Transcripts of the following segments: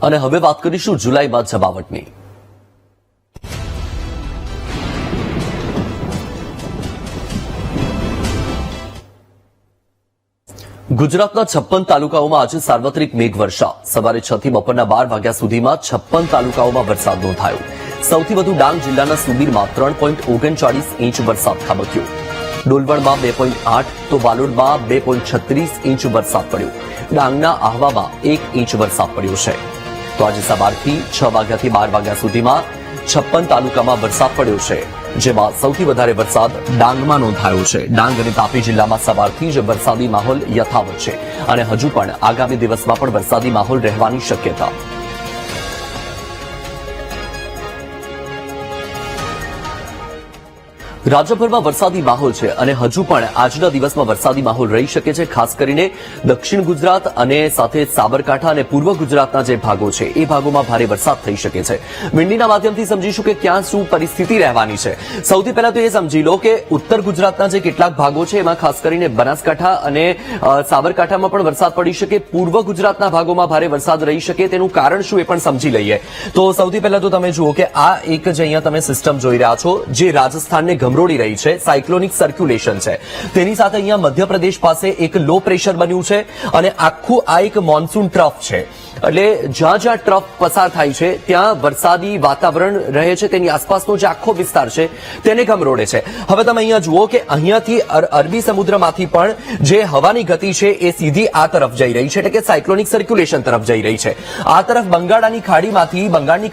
અને હવે વાત કરીશું જુલાઈ બાદ જમાવટની. ગુજરાતના 56 તાલુકાઓમાં આજે સાર્વત્રિક મેઘવર્ષા. સવારે 6 થી બપોરના 12 વાગ્યા સુધીમાં 56 તાલુકાઓમાં વરસાદ નોંધાયો. સૌથી વધુ ડાંગ જિલ્લાના સુબીરમાં 3.39 ઇંચ વરસાદ ખાબક્યો. ડોલવણમાં 2.8 તો વાલોડમાં 2.36 ઇંચ વરસાદ પડ્યો. ડાંગના આહવામાં 1 ઇંચ વરસાદ પડ્યો છે. તો આજે સવારથી 6 વાગ્યાથી 12 વાગ્યા સુધીમાં 56 તાલુકામાં વરસાદ પડ્યો છે, જેમાં સૌથી વધારે વરસાદ ડાંગમાં નોંધાયો છે. ડાંગ અને તાપી જિલ્લામાં સવારથી જ વરસાદી માહોલ યથાવત છે અને હજુ પણ આગામી દિવસમાં પણ વરસાદી માહોલ રહેવાની શક્યતા. રાજ્યભરમાં વરસાદી માહોલ છે અને હજુ પણ આજના દિવસમાં વરસાદી માહોલ રહી શકે છે. ખાસ કરીને દક્ષિણ ગુજરાત અને સાથે સાબરકાંઠા અને પૂર્વ ગુજરાતના જે ભાગો છે એ ભાગોમાં ભારે વરસાદ થઈ શકે છે. વિંડીના માધ્યમથી સમજીશું કે ક્યાં શું પરિસ્થિતિ રહેવાની છે. સૌથી પહેલા તો એ સમજી લો કે ઉત્તર ગુજરાતના જે કેટલાક ભાગો છે એમાં ખાસ કરીને બનાસકાંઠા અને સાબરકાંઠામાં પણ વરસાદ પડી શકે. પૂર્વ ગુજરાતના ભાગોમાં ભારે વરસાદ રહી શકે. તેનું કારણ શું એ પણ સમજી લઈએ. તો સૌથી પહેલા તો તમે જુઓ કે આ એક જે અહીંયા તમે સિસ્ટમ જોઈ રહ્યા છો જે રાજસ્થાનને ગમરોડી રહી છે, સાયક્લોનિક સર્ક્યુલેશન છે. તેની સાથે અહીંયા મધ્યપ્રદેશ પાસે એક લો પ્રેશર બન્યું છે અને આખું આ એક મોન્સૂન ટ્રફ છે. એટલે જ્યાં જ્યાં ટ્રફ પસાર થાય છે ત્યાં વરસાદી વાતાવરણ રહે છે. તેની આસપાસનો જે આખો વિસ્તાર છે તેને ગમરોડે છે. હવે તમે અહીંયા જુઓ કે અહીંયાથી અરબી સમુદ્રમાંથી પણ જે હવાની ગતિ છે એ સીધી આ તરફ જઈ રહી છે, એટલે કે સાયક્લોનિક સર્ક્યુલેશન તરફ જઈ રહી છે. આ તરફ બંગાળની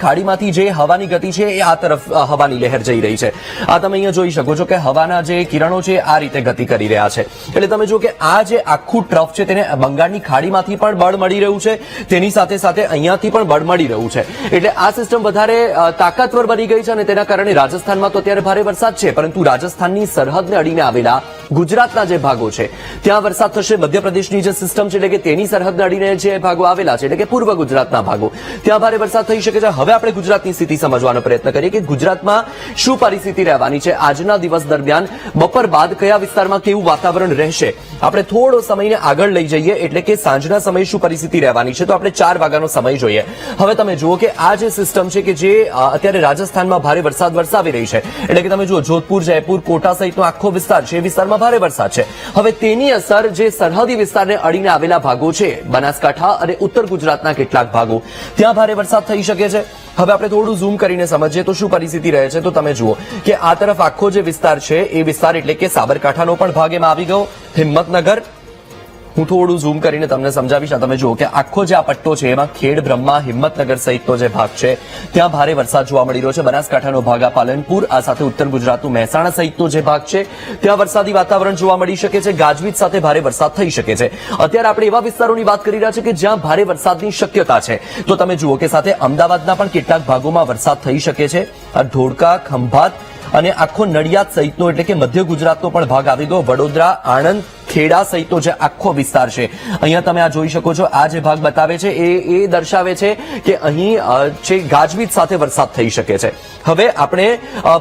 ખાડીમાંથી જે હવાની ગતિ છે એ આ તરફ હવાની લહેર જઈ રહી છે. આ તમે અહીંયા જોઈ શકો છો કે હવાના જે કિરણો છે આ રીતે ગતિ કરી રહ્યા છે. એટલે તમે જુઓ કે આ જે આખું ટ્રફ છે તેને બંગાળની ખાડીમાંથી પણ બળ મળી રહ્યું છે, તેની સાથે સાથે અહીંયાથી પણ બળ મળી રહ્યું છે. એટલે આ સિસ્ટમ વધારે તાકાતવર બની ગઈ છે અને તેના કારણે રાજસ્થાનમાં તો અત્યારે ભારે વરસાદ છે, પરંતુ રાજસ્થાનની સરહદને અડીને આવેલા ગુજરાતના જે ભાગો છે ત્યાં વરસાદ થશે. મધ્યપ્રદેશની જે સિસ્ટમ છે એટલે કે તેની સરહદને અડીને જે ભાગો આવેલા છે એટલે કે પૂર્વ ગુજરાતના ભાગો ત્યાં ભારે વરસાદ થઈ શકે છે. હવે આપણે ગુજરાતની સ્થિતિ સમજવાનો પ્રયત્ન કરીએ કે ગુજરાતમાં શું પરિસ્થિતિ રહેવાની છે. આજના દિવસ દરમિયાન બપોર બાદ કયા વિસ્તારમાં કેવું વાતાવરણ રહેશે. આપણે થોડો સમયને આગળ લઈ જઈએ એટલે કે સાંજના સમયે શું પરિસ્થિતિ રહેવાની છે. તો આપણે 4 વાગ્યાનો સમય જોઈએ. હવે તમે જુઓ કે આ જે સિસ્ટમ છે કે જે અત્યારે રાજસ્થાનમાં ભારે વરસાદ વરસાવી રહી છે, એટલે કે તમે જુઓ જોધપુર, જયપુર, કોટા સહિતનો આખો વિસ્તાર છે એ વિસ્તારમાં ભારે વરસાદ છે. હવે તેની અસર જે સરહદી વિસ્તારને અડીને આવેલા ભાગો છે બનાસકાંઠા અને ઉત્તર ગુજરાતના કેટલાક ભાગો ત્યાં ભારે વરસાદ થઈ શકે છે. હવે આપણે થોડું ઝૂમ કરીને સમજીએ તો શું પરિસ્થિતિ રહે છે. તો તમે જુઓ કે આ તરફ આખો જે વિસ્તાર છે એ વિસ્તાર એટલે કે સાબરકાંઠાનો પણ ભાગ એમાં આવી ગયો. હિંમતનગર હું થોડું ઝૂમ કરીને તમને સમજાવીશ. તમે જુઓ કે આખો જે આ પટ્ટો છે એમાં ખેડ, બ્રહ્મા, હિંમતનગર સહિતનો જે ભાગ છે ત્યાં ભારે વરસાદ જોવા મળી રહ્યો છે. બનાસકાંઠાનો ભાગ આ પાલનપુર, આ સાથે ઉત્તર ગુજરાતનું મહેસાણા સહિતનો જે ભાગ છે ત્યાં વરસાદી વાતાવરણ જોવા મળી શકે છે. ગાજવીજ સાથે ભારે વરસાદ થઈ શકે છે. અત્યારે આપણે એવા વિસ્તારોની વાત કરી રહ્યા છીએ કે જ્યાં ભારે વરસાદની શક્યતા છે. તો તમે જુઓ કે સાથે અમદાવાદના પણ કેટલાક ભાગોમાં વરસાદ થઈ શકે છે. ધોળકા, ખંભાત અને આખો નડિયાદ સહિતનો એટલે કે મધ્ય ગુજરાતનો પણ ભાગ આવી ગયો. વડોદરા, આણંદ, ખેડા સહિતનો જે આખો વિસ્તાર છે અહીંયા તમે આ જોઈ શકો છો. આ જે ભાગ બતાવે છે એ દર્શાવે છે કે અહીં જે ગાજવીજ સાથે વરસાદ થઈ શકે છે. હવે આપણે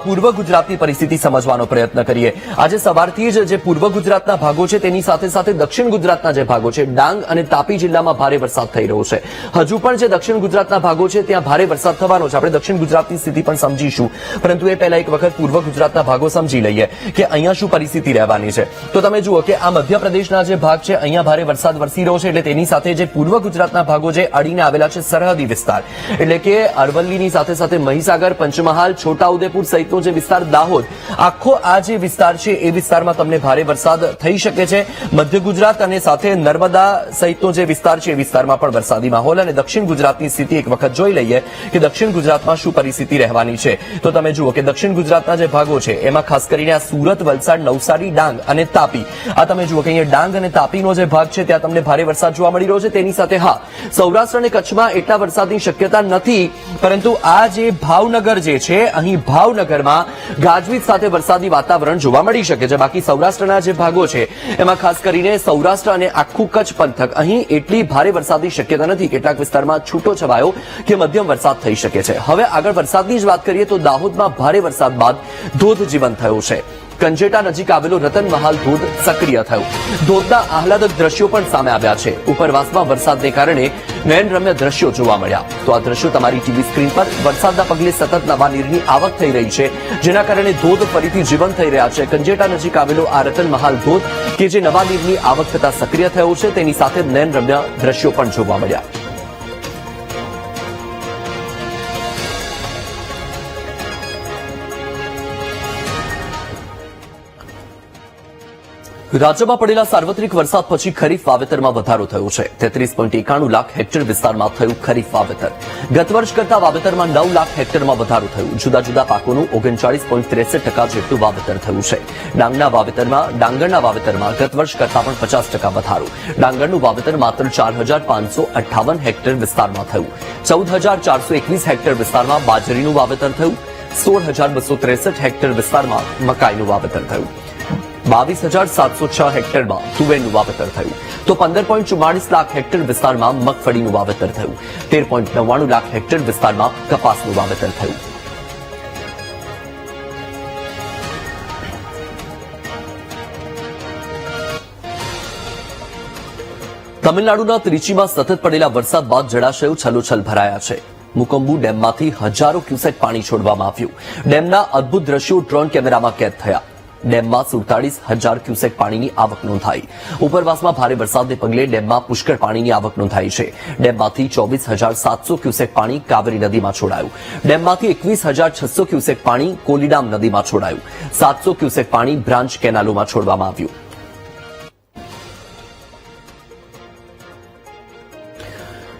પૂર્વ ગુજરાતની પરિસ્થિતિ સમજવાનો પ્રયત્ન કરીએ. આજે સવારથી જ જે પૂર્વ ગુજરાતના ભાગો છે તેની સાથે સાથે દક્ષિણ ગુજરાતના જે ભાગો છે ડાંગ અને તાપી જિલ્લામાં ભારે વરસાદ થઈ રહ્યો છે. હજુ પણ જે દક્ષિણ ગુજરાતના ભાગો છે ત્યાં ભારે વરસાદ થવાનો છે. આપણે દક્ષિણ ગુજરાતની સ્થિતિ પણ સમજીશું, પરંતુ એ પહેલા એક વખત પૂર્વ ગુજરાતના ભાગો સમજી લઈએ કે અહીંયા શું પરિસ્થિતિ રહેવાની છે. તો તમે જુઓ કે આ મધ્યપ્રદેશના જે ભાગ છે અહીંયા ભારે વરસાદ વરસી રહ્યો છે. એટલે તેની સાથે જે પૂર્વ ગુજરાતના ભાગો જે અડીને આવેલા છે સરહદી વિસ્તાર એટલે કે અરવલ્લીની સાથે સાથે મહીસાગર, પંચમહાલ, છોટાઉદેપુર સહિતનો જે વિસ્તાર, દાહોદ, આખો આ જે વિસ્તાર છે એ વિસ્તારમાં તમને ભારે વરસાદ થઈ શકે છે. મધ્ય ગુજરાત અને સાથે નર્મદા સહિતનો જે વિસ્તાર છે એ વિસ્તારમાં પણ વરસાદી માહોલ. અને દક્ષિણ ગુજરાતની સ્થિતિ એક વખત જોઈ લઈએ કે દક્ષિણ ગુજરાતમાં શું પરિસ્થિતિ રહેવાની છે. તો તમે જુઓ કે દક્ષિણ ગુજરાતના જે ભાગો છે એમાં ખાસ કરીને આ સુરત, વલસાડ, નવસારી, ડાંગ અને તાપી, આ તમે જુઓ કે અહીંયા ડાંગ અને તાપીનો જે ભાગ છે ત્યાં તમને ભારે વરસાદ જોવા મળી રહ્યો છે. તેની સાથે હા, સૌરાષ્ટ્ર અને કચ્છમાં એટલા વરસાદની શક્યતા નથી, પરંતુ આ જે ભાવનગર જે છે અહીં ભાવનગરમાં ગાજવીજ સાથે વરસાદી વાતાવરણ જોવા મળી શકે છે. બાકી સૌરાષ્ટ્રના જે ભાગો છે એમાં ખાસ કરીને સૌરાષ્ટ્ર અને આખું કચ્છ પંથક અહીં એટલી ભારે વરસાદની શક્યતા નથી. કેટલાક વિસ્તારમાં છૂટો છવાયો કે મધ્યમ વરસાદ થઈ શકે છે. હવે આગળ વરસાદની જ વાત કરીએ તો દાહોદમાં ભારે વરસાદ બાદ ધોધ જીવન થયો છે. કંજેટા નજીક આવેલો રતનમહાલ ધોધ સક્રિય થયો. ધોધના આહલાદક દ્રશ્યો પણ સામે આવ્યા છે. ઉપરવાસમાં વરસાદને કારણે નયનરમ્ય દ્રશ્યો જોવા મળ્યા. તો આ દ્રશ્યો તમારી ટીવી સ્ક્રીન પર વરસાદના પગલે સતત નવા નીરની આવક થઈ રહી છે, જેના કારણે ધોધ ફરીથી જીવંત થઈ રહ્યા છે. કંજેટા નજીક આવેલો આ રતનમહાલ ધોધ કે જે નવા નીરની આવક થતા સક્રિય થયો છે, તેની સાથે નયનરમ્ય દ્રશ્યો પણ જોવા મળ્યા. રાજ્યમાં પડેલા સાર્વત્રિક વરસાદ પછી ખરીફ વાવેતરમાં વધારો થયો છે. 33.91 લાખ હેક્ટર વિસ્તારમાં થયું ખરીફ વાવેતર. ગત વર્ષ કરતા વાવેતરમાં 9 લાખ હેક્ટરમાં વધારો થયો. જુદા જુદા પાકોનું 39.63% જેટલું વાવેતર થયું છે. ડાંગરના વાવેતરમાં ગત વર્ષ કરતા પણ 50% વધારો. ડાંગરનું વાવેતર માત્ર 4,558 હેક્ટર વિસ્તારમાં થયું. 14,421 હેક્ટર વિસ્તારમાં બાજરીનું વાવેતર થયું. 16,263 હેક્ટર વિસ્તારમાં મકાઈનું વાવેતર થયું. 22,706 હેક્ટરમાં તુવેરનું વાવેતર થયું. તો 15.44 લાખ હેક્ટર વિસ્તારમાં મગફળીનું વાવેતર થયું. 13.99 લાખ હેક્ટર વિસ્તારમાં કપાસનું વાવેતર થયું. તમિલનાડુના ત્રિચીમાં સતત પડેલા વરસાદ બાદ જળાશયો છલોછલ ભરાયા છે. મુકમ્બુ ડેમમાંથી હજારો ક્યુસેક પાણી છોડવામાં આવ્યું. ડેમના અદભુત દ્રશ્યો ડ્રોન કેમેરામાં કેદ થયા. ડેમમાં 47,000 ક્યુસેક પાણીની આવક નોંધાઈ. ઉપરવાસમાં ભારે વરસાદને પગલે ડેમમાં પુષ્કળ પાણીની આવક નોંધાઈ છે. ડેમમાંથી 24,700 ક્યુસેક પાણી કાવેરી નદીમાં છોડાયું. ડેમમાંથી 21,600 ક્યુસેક પાણી કોલીડામ નદીમાં છોડાયું. 700 ક્યુસેક પાણી બ્રાન્ચ કેનાલોમાં છોડવામાં આવ્યું.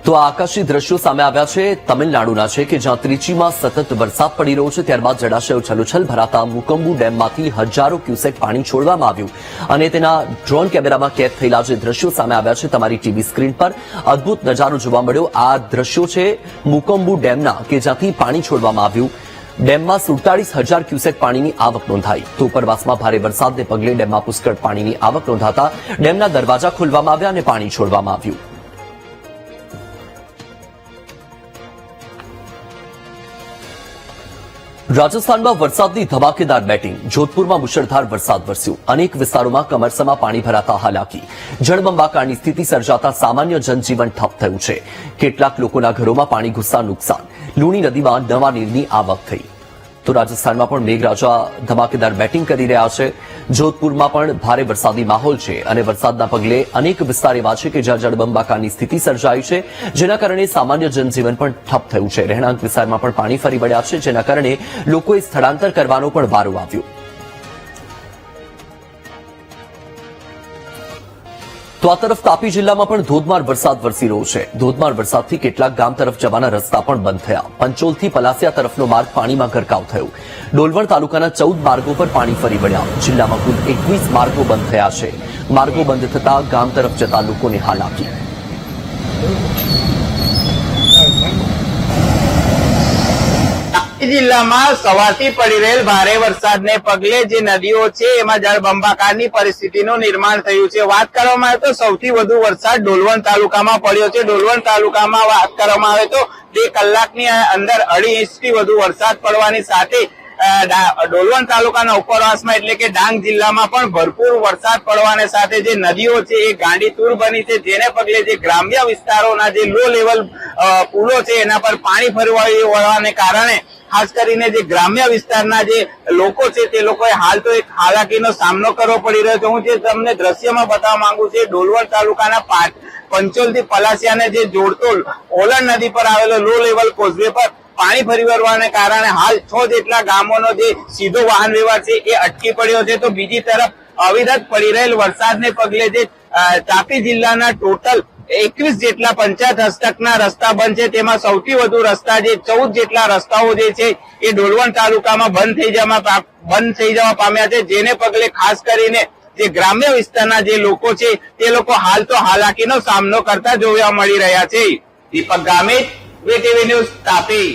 તો આ આકાશી દ્રશ્યો સામે આવ્યા છે તમિલનાડુના છે કે જ્યાં ત્રિચીમાં સતત વરસાદ પડી રહ્યો છે. ત્યારબાદ જળાશયો છલોછલ ભરાતા મુકમ્બુ ડેમમાંથી હજારો ક્યુસેક પાણી છોડવામાં આવ્યું અને તેના ડ્રોન કેમેરામાં કેદ થયેલા જે દ્રશ્યો સામે આવ્યા છે તમારી ટીવી સ્ક્રીન પર અદભુત નજારો જોવા મળ્યો. આ દ્રશ્યો છે મુકમ્બુ ડેમના કે જ્યાંથી પાણી છોડવામાં આવ્યું. ડેમમાં 47,000 ક્યુસેક પાણીની આવક નોંધાઈ. તો ઉપરવાસમાં ભારે વરસાદને પગલે ડેમમાં પુષ્કળ પાણીની આવક નોંધાતા ડેમના દરવાજા ખોલવામાં આવ્યા અને પાણી છોડવામાં આવ્યું. રાજસ્થાનમાં વરસાદની ધમાકેદાર બેટિંગ. જોધપુરમાં મુશળધાર વરસાદ વરસ્યો. અનેક વિસ્તારોમાં કમરસમાં પાણી ભરાતા હાલાકી. જળબંબાકારની સ્થિતિ સર્જાતા સામાન્ય જનજીવન ઠપ થયું છે. કેટલાક લોકોના ઘરોમાં પાણી ઘૂસતા નુકસાન. લુણી નદીમાં નવા નીરની આવક થઈ. તો રાજસ્થાનમાં પણ મેઘરાજા ધમાકેદાર બેટિંગ કરી રહ્યા છે. જોધપુરમાં પણ ભારે વરસાદી માહોલ છે અને વરસાદના પગલે અનેક વિસ્તાર એવા છે કે જ્યાં જળબંબાકારની સ્થિતિ સર્જાઈ છે, જેના કારણે સામાન્ય જનજીવન પણ ઠપ થયું છે. રહેણાંક વિસ્તારમાં પણ પાણી ફરી વળ્યા છે, જેના કારણે લોકોએ સ્થળાંતર કરવાનો પણ વારો આવ્યો. તો આ તરફ તાપી જિલ્લામાં પણ ધોધમાર વરસાદ વરસી રહ્યો છે. ધોધમાર વરસાદથી કેટલાક ગામ તરફ જવાના રસ્તા પણ બંધ થયા. પંચોલથી પલાસિયા તરફનો માર્ગ પાણીમાં ગરકાવ થયો. ડોલવણ તાલુકાના 14 માર્ગો પર પાણી ફરી વળ્યા. જિલ્લામાં કુલ 21 માર્ગો બંધ થયા છે. માર્ગો બંધ થતા ગામ તરફ જતા લોકોને હાલાકી. જિલ્લામાં સવારથી પડી રહેલ ભારે વરસાદને પગલે જે નદીઓ છે એમાં જળબંબાકારની પરિસ્થિતિનું નિર્માણ થયું છે. વાત કરવામાં આવે તો સૌથી વધુ વરસાદ ડોલવણ તાલુકામાં પડ્યો છે. ડોલવણ તાલુકામાં વાત કરવામાં આવે તો 2 કલાકની અંદર 2.5 ઇંચથી વધુ વરસાદ પડવાની સાથે ડોલવણ તાલુકાના ઉપરવાસમાં એટલે કે ડાંગ જિલ્લામાં પણ ભરપૂર વરસાદ પડવાને સાથે જે નદીઓ છે એ ગાંડીતુર બની છે, જેને પગલે જે ગ્રામ્ય વિસ્તારોના જે લો લેવલ પુલો છે એના પર પાણી ફરી વળવાને કારણે ખાસ કરીને જે ગ્રામ્ય વિસ્તારના જે લોકો છે તે લોકોએ હાલ તો એક હાલાકીનો સામનો કરવો પડી રહ્યો છે. હું જે તમને દ્રશ્યમાં બતાવવા માંગુ છું, ડોલવણ તાલુકાના પંચોલથી પલાસિયાને જે જોડતો ઓલણ નદી પર આવેલો લો લેવલ કોઝવે પર પાણી ફરી વળવાને કારણે હાલ 6 જેટલા ગામોનો જે સીધો વાહન વ્યવહાર છે એ અટકી પડ્યો છે. તો બીજી તરફ અવિરત પડી રહેલ વરસાદને પગલે જે તાપી જિલ્લાના ટોટલ 21 જેટલા પંચાયત હસ્તકના રસ્તા બંધ છે. તેમાં સૌથી વધુ રસ્તા જે 14 જેટલા રસ્તાઓ જે છે એ ડોલવણ તાલુકામાં બંધ થઈ જવા પામ્યા છે, જેને પગલે ખાસ કરીને જે ગ્રામ્ય વિસ્તારના જે લોકો છે તે લોકો હાલ તો હાલાકીનો સામનો કરતા જોવા મળી રહ્યા છે. દીપક ગામિત, વીટીવી ન્યૂઝ, તાપી.